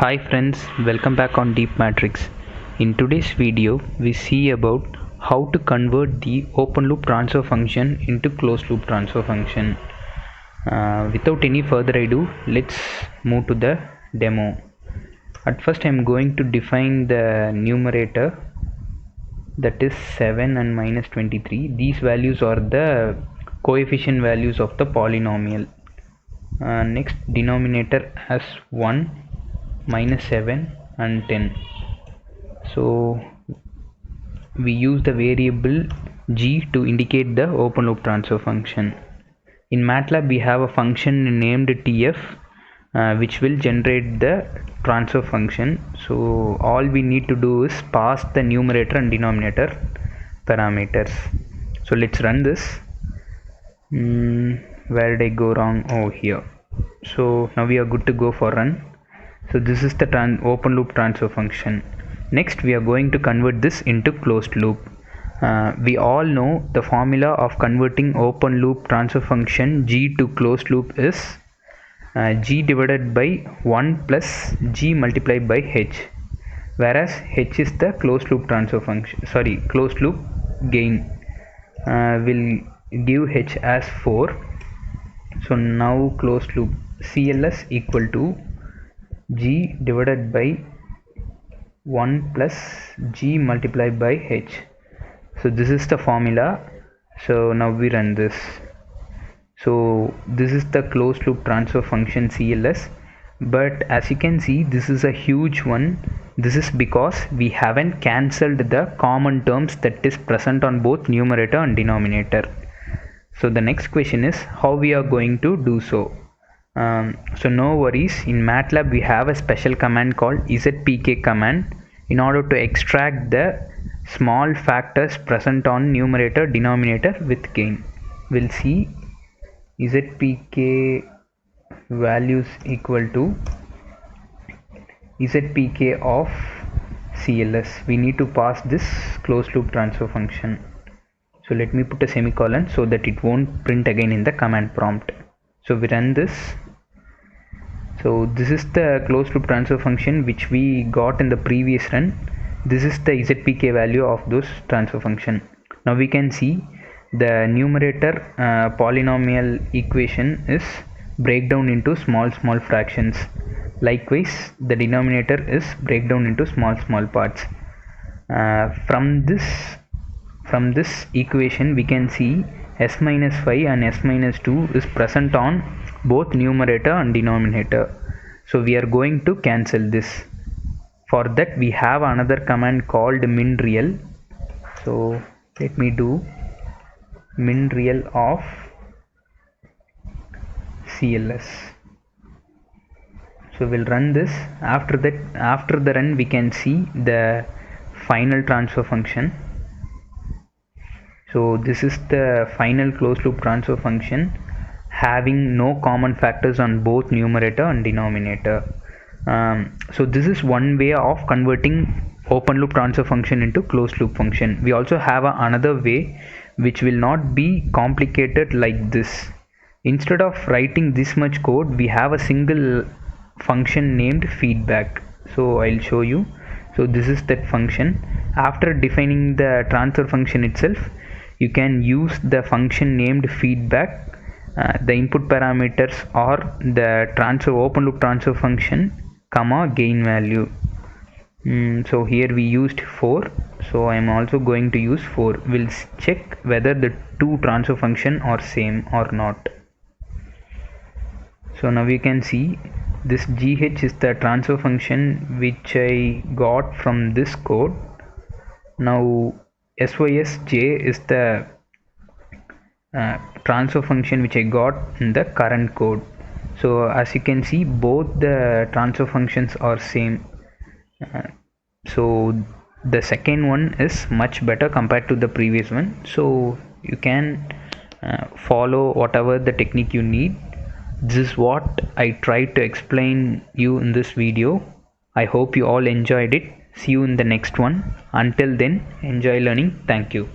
Hi friends, welcome back on Deep Matrix. In today's video, we see about how to convert the open loop transfer function into closed loop transfer function. Without any further ado, let's move to the demo. At first, I am going to define the numerator, that is 7 and minus 23. These values are the coefficient values of the polynomial. Next, denominator as 1, minus 7 and 10. So we use the variable g to indicate the open loop transfer function. In MATLAB we have a function named tf which will generate the transfer function. So all we need to do is pass the numerator and denominator parameters. So let's run this. Where did I go wrong? Oh, here. So now we are good to go for run. So this is the open loop transfer function. Next we are going to convert this into closed loop. We all know the formula of converting open loop transfer function g to closed loop is g divided by 1 plus g multiplied by h, whereas h is the closed loop transfer function, closed loop gain. Will give h as 4. So now closed loop CLS equal to g divided by 1 plus g multiplied by h. So this is the formula. So now we run this. So this is the closed loop transfer function CLS, but as you can see, this is a huge one. This is because we haven't cancelled the common terms that is present on both numerator and denominator. So the next question is how we are going to do so. So no worries, in MATLAB we have a special command called zpk command in order to extract the small factors present on numerator denominator with gain. We'll see zpk values equal to zpk of CLS. We need to pass this closed loop transfer function. So let me put a semicolon so that it won't print again in the command prompt. So we run this. So this is the closed loop transfer function which we got in the previous run. This is the zpk value of those transfer function. Now we can see the numerator polynomial equation is breakdown into small fractions. Likewise, the denominator is breakdown into small parts. From this equation we can see s minus 5 and s minus 2 is present on both numerator and denominator. So we are going to cancel this. For that we have another command called minreal. So let me do minreal of CLS. So we'll run this. After the run we can see the final transfer function. So this is the final closed loop transfer function having no common factors on both numerator and denominator. So this is one way of converting open loop transfer function into closed loop function. We also have another way which will not be complicated like this. Instead of writing this much code, we have a single function named feedback. So I'll show you. So this is that function. After defining the transfer function itself, you can use the function named feedback. The input parameters are the open loop transfer function comma gain value. So here we used 4, so I am also going to use 4. We'll check whether the two transfer function are same or not. So now we can see this gh is the transfer function which I got from this code. Now sysj is the transfer function which I got in the current code. So as you can see, both the transfer functions are same. So the second one is much better compared to the previous one. So you can follow whatever the technique you need. This is what I tried to explain you in this video. I hope you all enjoyed it. See you in the next one. Until then, enjoy learning. Thank you.